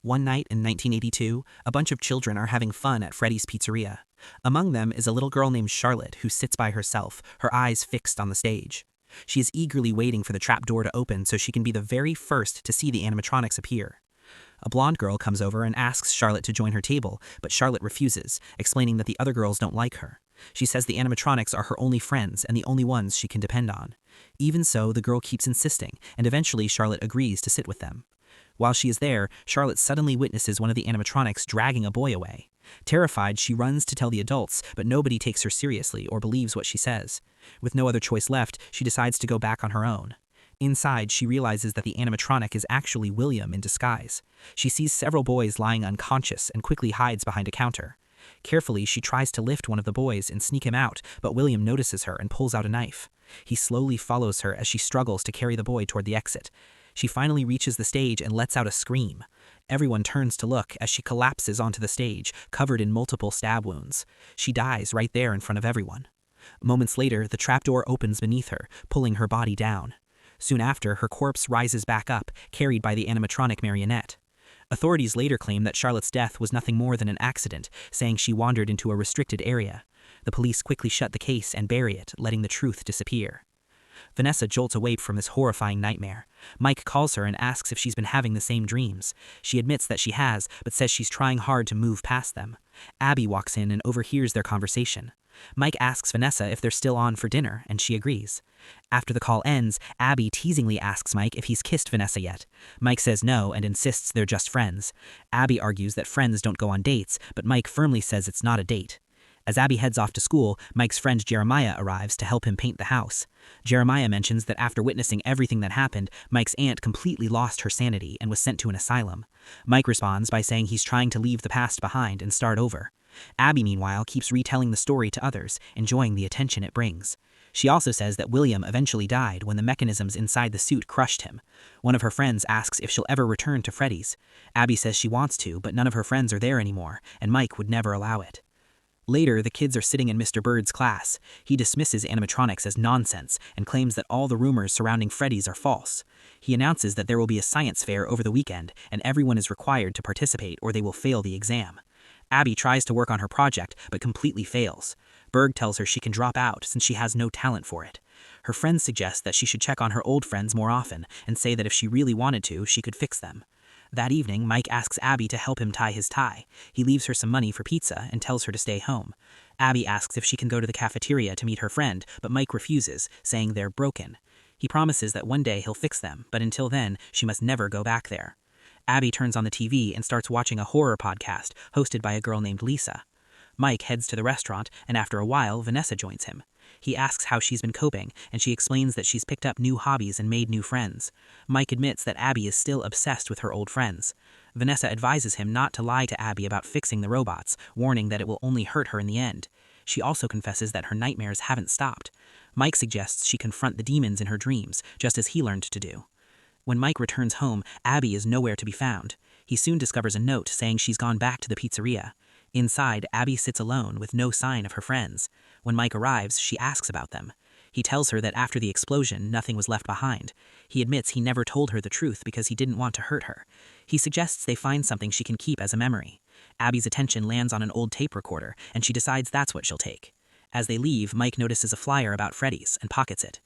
One night in 1982, a bunch of children are having fun at Freddy's Pizzeria. Among them is a little girl named Charlotte who sits by herself, her eyes fixed on the stage. She is eagerly waiting for the trap door to open so she can be the very first to see the animatronics appear. A blonde girl comes over and asks Charlotte to join her table, but Charlotte refuses, explaining that the other girls don't like her. She says the animatronics are her only friends and the only ones she can depend on. Even so, the girl keeps insisting, and eventually Charlotte agrees to sit with them. While she is there, Charlotte suddenly witnesses one of the animatronics dragging a boy away. Terrified, she runs to tell the adults, but nobody takes her seriously or believes what she says. With no other choice left, she decides to go back on her own. Inside, she realizes that the animatronic is actually William in disguise. She sees several boys lying unconscious and quickly hides behind a counter. Carefully, she tries to lift one of the boys and sneak him out, but William notices her and pulls out a knife. He slowly follows her as she struggles to carry the boy toward the exit. She finally reaches the stage and lets out a scream. Everyone turns to look as she collapses onto the stage, covered in multiple stab wounds. She dies right there in front of everyone. Moments later, the trapdoor opens beneath her, pulling her body down. Soon after, her corpse rises back up, carried by the animatronic marionette. Authorities later claim that Charlotte's death was nothing more than an accident, saying she wandered into a restricted area. The police quickly shut the case and bury it, letting the truth disappear. Vanessa jolts awake from this horrifying nightmare. Mike calls her and asks if she's been having the same dreams. She admits that she has, but says she's trying hard to move past them. Abby walks in and overhears their conversation. Mike asks Vanessa if they're still on for dinner, and she agrees. After the call ends, Abby teasingly asks Mike if he's kissed Vanessa yet. Mike says no and insists they're just friends. Abby argues that friends don't go on dates, but Mike firmly says it's not a date. As Abby heads off to school, Mike's friend Jeremiah arrives to help him paint the house. Jeremiah mentions that after witnessing everything that happened, Mike's aunt completely lost her sanity and was sent to an asylum. Mike responds by saying he's trying to leave the past behind and start over. Abby, meanwhile, keeps retelling the story to others, enjoying the attention it brings. She also says that William eventually died when the mechanisms inside the suit crushed him. One of her friends asks if she'll ever return to Freddy's. Abby says she wants to, but none of her friends are there anymore, and Mike would never allow it. Later, the kids are sitting in Mr. Bird's class. He dismisses animatronics as nonsense and claims that all the rumors surrounding Freddy's are false. He announces that there will be a science fair over the weekend, and everyone is required to participate or they will fail the exam. Abby tries to work on her project, but completely fails. Berg tells her she can drop out since she has no talent for it. Her friends suggest that she should check on her old friends more often and say that if she really wanted to, she could fix them. That evening, Mike asks Abby to help him tie his tie. He leaves her some money for pizza and tells her to stay home. Abby asks if she can go to the cafeteria to meet her friend, but Mike refuses, saying they're broken. He promises that one day he'll fix them, but until then, she must never go back there. Abby turns on the TV and starts watching a horror podcast hosted by a girl named Lisa. Mike heads to the restaurant, and after a while, Vanessa joins him. He asks how she's been coping, and she explains that she's picked up new hobbies and made new friends. Mike admits that Abby is still obsessed with her old friends. Vanessa advises him not to lie to Abby about fixing the robots, warning that it will only hurt her in the end. She also confesses that her nightmares haven't stopped. Mike suggests she confront the demons in her dreams, just as he learned to do. When Mike returns home, Abby is nowhere to be found. He soon discovers a note saying she's gone back to the pizzeria. Inside, Abby sits alone with no sign of her friends. When Mike arrives, she asks about them. He tells her that after the explosion, nothing was left behind. He admits he never told her the truth because he didn't want to hurt her. He suggests they find something she can keep as a memory. Abby's attention lands on an old tape recorder, and she decides that's what she'll take. As they leave, Mike notices a flyer about Freddy's and pockets it.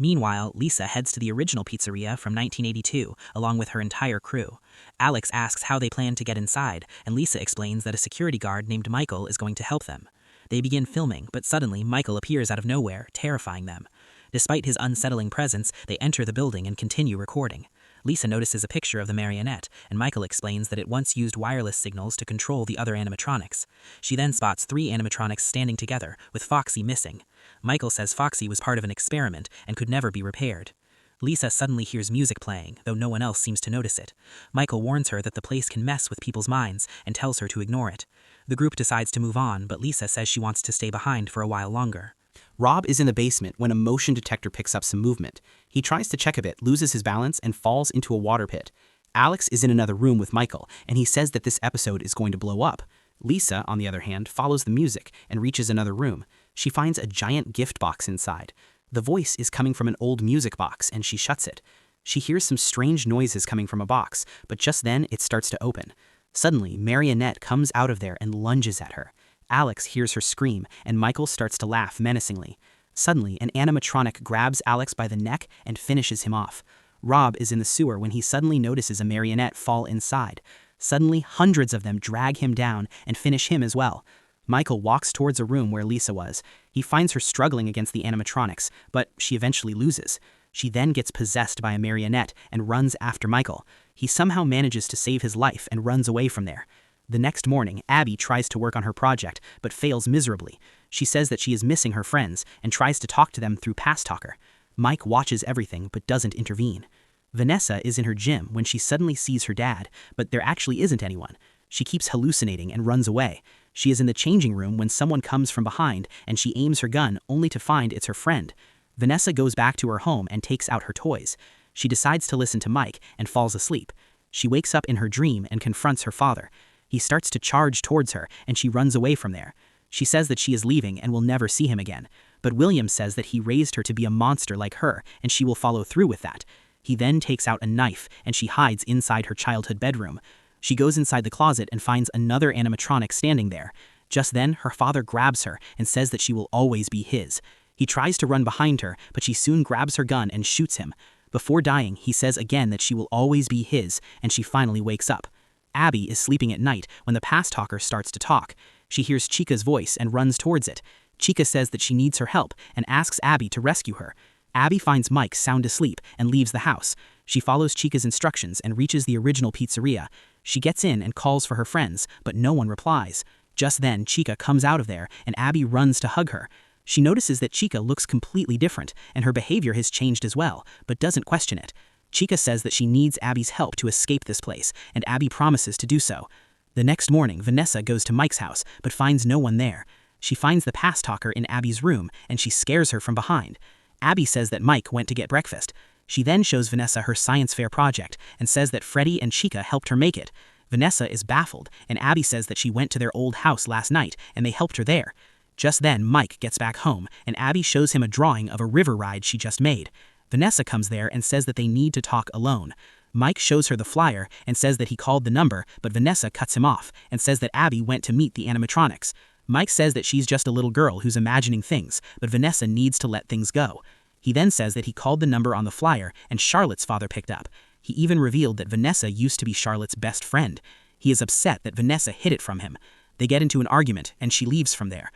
Meanwhile, Lisa heads to the original pizzeria from 1982, along with her entire crew. Alex asks how they plan to get inside, and Lisa explains that a security guard named Michael is going to help them. They begin filming, but suddenly Michael appears out of nowhere, terrifying them. Despite his unsettling presence, they enter the building and continue recording. Lisa notices a picture of the marionette, and Michael explains that it once used wireless signals to control the other animatronics. She then spots 3 animatronics standing together, with Foxy missing. Michael says Foxy was part of an experiment and could never be repaired. Lisa suddenly hears music playing, though no one else seems to notice it. Michael warns her that the place can mess with people's minds and tells her to ignore it. The group decides to move on, but Lisa says she wants to stay behind for a while longer. Rob is in the basement when a motion detector picks up some movement. He tries to check a bit, loses his balance, and falls into a water pit. Alex is in another room with Michael, and he says that this episode is going to blow up. Lisa, on the other hand, follows the music and reaches another room. She finds a giant gift box inside. The voice is coming from an old music box, and she shuts it. She hears some strange noises coming from a box, but just then it starts to open. Suddenly, Marionette comes out of there and lunges at her. Alex hears her scream, and Michael starts to laugh menacingly. Suddenly, an animatronic grabs Alex by the neck and finishes him off. Rob is in the sewer when he suddenly notices a marionette fall inside. Suddenly, hundreds of them drag him down and finish him as well. Michael walks towards a room where Lisa was. He finds her struggling against the animatronics, but she eventually loses. She then gets possessed by a marionette and runs after Michael. He somehow manages to save his life and runs away from there. The next morning, Abby tries to work on her project, but fails miserably. She says that she is missing her friends and tries to talk to them through Past Talker. Mike watches everything but doesn't intervene. Vanessa is in her gym when she suddenly sees her dad, but there actually isn't anyone. She keeps hallucinating and runs away. She is in the changing room when someone comes from behind and she aims her gun only to find it's her friend. Vanessa goes back to her home and takes out her toys. She decides to listen to Mike and falls asleep. She wakes up in her dream and confronts her father. He starts to charge towards her and she runs away from there. She says that she is leaving and will never see him again. But William says that he raised her to be a monster like her and she will follow through with that. He then takes out a knife and she hides inside her childhood bedroom. She goes inside the closet and finds another animatronic standing there. Just then, her father grabs her and says that she will always be his. He tries to run behind her, but she soon grabs her gun and shoots him. Before dying, he says again that she will always be his, and she finally wakes up. Abby is sleeping at night when the Past Talker starts to talk. She hears Chica's voice and runs towards it. Chica says that she needs her help and asks Abby to rescue her. Abby finds Mike sound asleep and leaves the house. She follows Chica's instructions and reaches the original pizzeria. She gets in and calls for her friends, but no one replies. Just then, Chica comes out of there and Abby runs to hug her. She notices that Chica looks completely different and her behavior has changed as well, but doesn't question it. Chica says that she needs Abby's help to escape this place, and Abby promises to do so. The next morning, Vanessa goes to Mike's house, but finds no one there. She finds the Past Talker in Abby's room, and she scares her from behind. Abby says that Mike went to get breakfast. She then shows Vanessa her science fair project, and says that Freddy and Chica helped her make it. Vanessa is baffled, and Abby says that she went to their old house last night, and they helped her there. Just then, Mike gets back home, and Abby shows him a drawing of a river ride she just made. Vanessa comes there and says that they need to talk alone. Mike shows her the flyer and says that he called the number, but Vanessa cuts him off and says that Abby went to meet the animatronics. Mike says that she's just a little girl who's imagining things, but Vanessa needs to let things go. He then says that he called the number on the flyer and Charlotte's father picked up. He even revealed that Vanessa used to be Charlotte's best friend. He is upset that Vanessa hid it from him. They get into an argument and she leaves from there.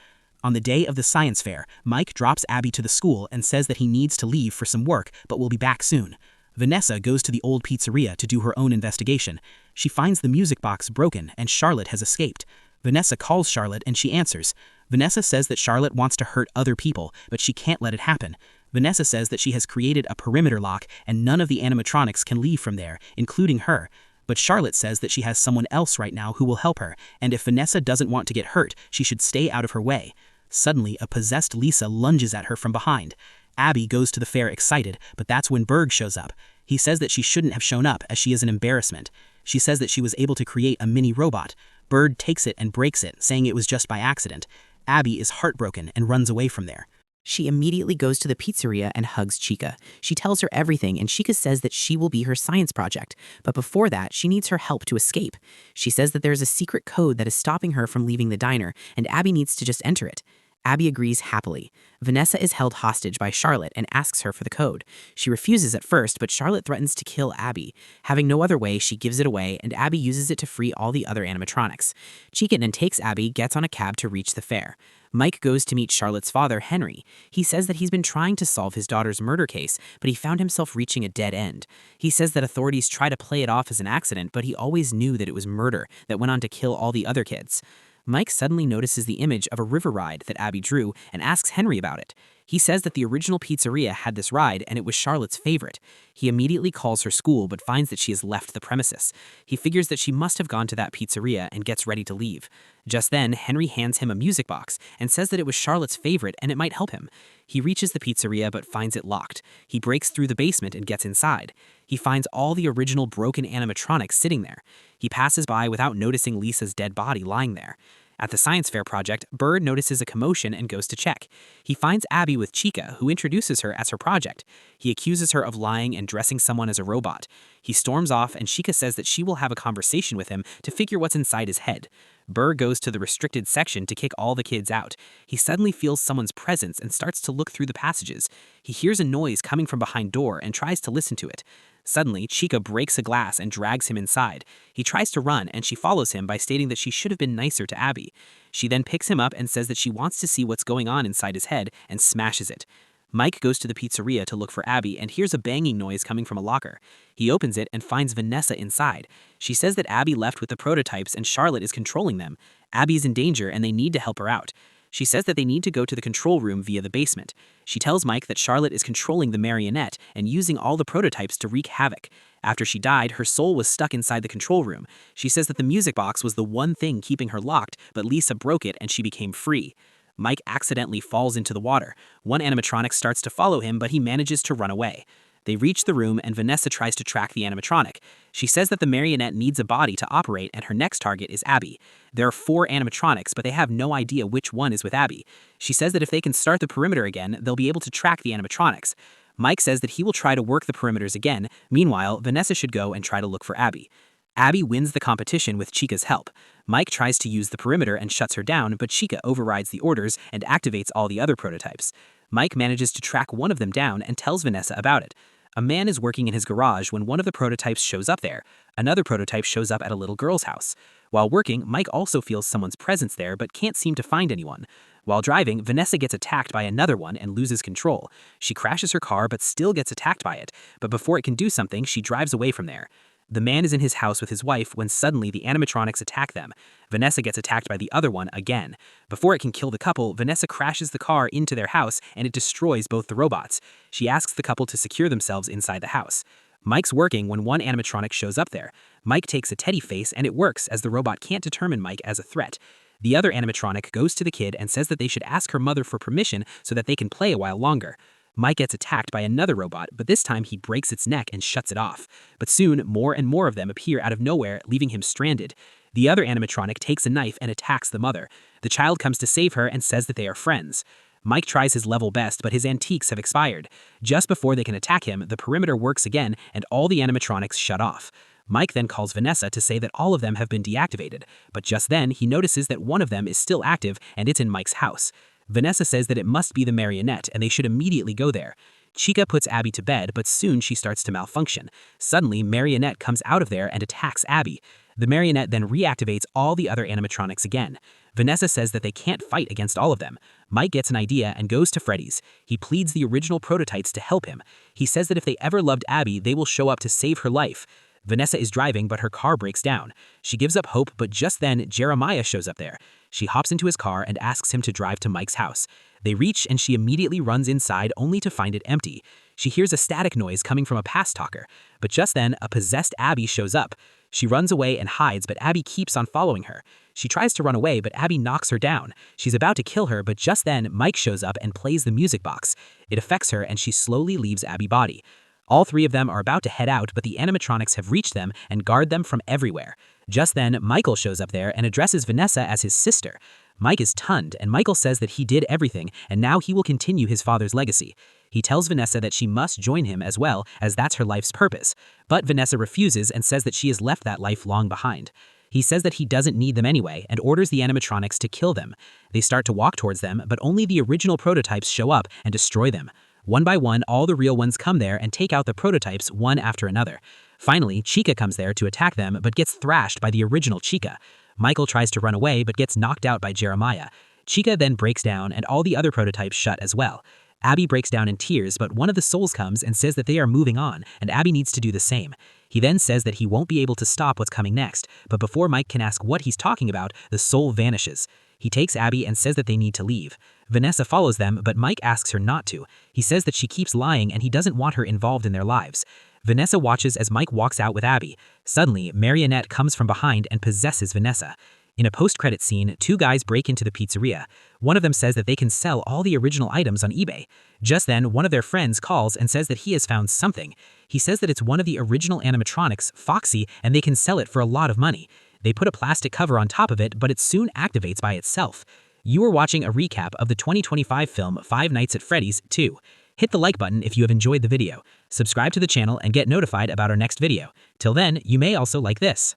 On the day of the science fair, Mike drops Abby to the school and says that he needs to leave for some work but will be back soon. Vanessa goes to the old pizzeria to do her own investigation. She finds the music box broken and Charlotte has escaped. Vanessa calls Charlotte and she answers. Vanessa says that Charlotte wants to hurt other people, but she can't let it happen. Vanessa says that she has created a perimeter lock and none of the animatronics can leave from there, including her. But Charlotte says that she has someone else right now who will help her, and if Vanessa doesn't want to get hurt, she should stay out of her way. Suddenly, a possessed Lisa lunges at her from behind. Abby goes to the fair excited, but that's when Berg shows up. He says that she shouldn't have shown up as she is an embarrassment. She says that she was able to create a mini robot. Berg takes it and breaks it, saying it was just by accident. Abby is heartbroken and runs away from there. She immediately goes to the pizzeria and hugs Chica. She tells her everything and Chica says that she will be her science project. But before that, she needs her help to escape. She says that there is a secret code that is stopping her from leaving the diner and Abby needs to just enter it. Abby agrees happily. Vanessa is held hostage by Charlotte and asks her for the code. She refuses at first, but Charlotte threatens to kill Abby. Having no other way, she gives it away, and Abby uses it to free all the other animatronics. Chica then takes Abby, gets on a cab to reach the fair. Mike goes to meet Charlotte's father, Henry. He says that he's been trying to solve his daughter's murder case, but he found himself reaching a dead end. He says that authorities try to play it off as an accident, but he always knew that it was murder that went on to kill all the other kids. Mike suddenly notices the image of a river ride that Abby drew and asks Henry about it. He says that the original pizzeria had this ride and it was Charlotte's favorite. He immediately calls her school but finds that she has left the premises. He figures that she must have gone to that pizzeria and gets ready to leave. Just then, Henry hands him a music box and says that it was Charlotte's favorite and it might help him. He reaches the pizzeria but finds it locked. He breaks through the basement and gets inside. He finds all the original broken animatronics sitting there. He passes by without noticing Lisa's dead body lying there. At the science fair project, Bird notices a commotion and goes to check. He finds Abby with Chica, who introduces her as her project. He accuses her of lying and dressing someone as a robot. He storms off and Chica says that she will have a conversation with him to figure what's inside his head. Burr goes to the restricted section to kick all the kids out. He suddenly feels someone's presence and starts to look through the passages. He hears a noise coming from behind door and tries to listen to it. Suddenly, Chica breaks a glass and drags him inside. He tries to run and she follows him by stating that she should have been nicer to Abby. She then picks him up and says that she wants to see what's going on inside his head and smashes it. Mike goes to the pizzeria to look for Abby and hears a banging noise coming from a locker. He opens it and finds Vanessa inside. She says that Abby left with the prototypes and Charlotte is controlling them. Abby's in danger and they need to help her out. She says that they need to go to the control room via the basement. She tells Mike that Charlotte is controlling the marionette and using all the prototypes to wreak havoc. After she died, her soul was stuck inside the control room. She says that the music box was the one thing keeping her locked, but Lisa broke it and she became free. Mike accidentally falls into the water. One animatronic starts to follow him, but he manages to run away. They reach the room and Vanessa tries to track the animatronic. She says that the marionette needs a body to operate and her next target is Abby. There are 4 animatronics, but they have no idea which one is with Abby. She says that if they can start the perimeter again, they'll be able to track the animatronics. Mike says that he will try to work the perimeters again. Meanwhile, Vanessa should go and try to look for Abby. Abby wins the competition with Chica's help. Mike tries to use the perimeter and shuts her down, but Chica overrides the orders and activates all the other prototypes. Mike manages to track one of them down and tells Vanessa about it. A man is working in his garage when one of the prototypes shows up there. Another prototype shows up at a little girl's house. While working, Mike also feels someone's presence there but can't seem to find anyone. While driving, Vanessa gets attacked by another one and loses control. She crashes her car but still gets attacked by it, but before it can do something, she drives away from there. The man is in his house with his wife when suddenly the animatronics attack them. Vanessa gets attacked by the other one again. Before it can kill the couple, Vanessa crashes the car into their house and it destroys both the robots. She asks the couple to secure themselves inside the house. Mike's working when one animatronic shows up there. Mike takes a teddy face and it works as the robot can't determine Mike as a threat. The other animatronic goes to the kid and says that they should ask her mother for permission so that they can play a while longer. Mike gets attacked by another robot, but this time he breaks its neck and shuts it off. But soon, more and more of them appear out of nowhere, leaving him stranded. The other animatronic takes a knife and attacks the mother. The child comes to save her and says that they are friends. Mike tries his level best, but his antiques have expired. Just before they can attack him, the perimeter works again and all the animatronics shut off. Mike then calls Vanessa to say that all of them have been deactivated, but just then he notices that one of them is still active and it's in Mike's house. Vanessa says that it must be the marionette and they should immediately go there. Chica puts Abby to bed, but soon she starts to malfunction. Suddenly, Marionette comes out of there and attacks Abby. The marionette then reactivates all the other animatronics again. Vanessa says that they can't fight against all of them. Mike gets an idea and goes to Freddy's. He pleads the original prototypes to help him. He says that if they ever loved Abby, they will show up to save her life. Vanessa is driving, but her car breaks down. She gives up hope, but just then, Jeremiah shows up there. She hops into his car and asks him to drive to Mike's house. They reach and she immediately runs inside only to find it empty. She hears a static noise coming from a past talker. But just then, a possessed Abby shows up. She runs away and hides, but Abby keeps on following her. She tries to run away, but Abby knocks her down. She's about to kill her, but just then, Mike shows up and plays the music box. It affects her and she slowly leaves Abby's body. All 3 of them are about to head out, but the animatronics have reached them and guard them from everywhere. Just then, Michael shows up there and addresses Vanessa as his sister. Mike is stunned, and Michael says that he did everything, and now he will continue his father's legacy. He tells Vanessa that she must join him as well, as that's her life's purpose. But Vanessa refuses and says that she has left that life long behind. He says that he doesn't need them anyway, and orders the animatronics to kill them. They start to walk towards them, but only the original prototypes show up and destroy them. One by one, all the real ones come there and take out the prototypes one after another. Finally, Chica comes there to attack them, but gets thrashed by the original Chica. Michael tries to run away, but gets knocked out by Jeremiah. Chica then breaks down, and all the other prototypes shut as well. Abby breaks down in tears, but one of the souls comes and says that they are moving on, and Abby needs to do the same. He then says that he won't be able to stop what's coming next, but before Mike can ask what he's talking about, the soul vanishes. He takes Abby and says that they need to leave. Vanessa follows them, but Mike asks her not to. He says that she keeps lying and he doesn't want her involved in their lives. Vanessa watches as Mike walks out with Abby. Suddenly, Marionette comes from behind and possesses Vanessa. In a post-credit scene, 2 guys break into the pizzeria. One of them says that they can sell all the original items on eBay. Just then, one of their friends calls and says that he has found something. He says that it's one of the original animatronics, Foxy, and they can sell it for a lot of money. They put a plastic cover on top of it, but it soon activates by itself. You are watching a recap of the 2025 film Five Nights at Freddy's 2. Hit the like button if you have enjoyed the video. Subscribe to the channel and get notified about our next video. Till then, you may also like this.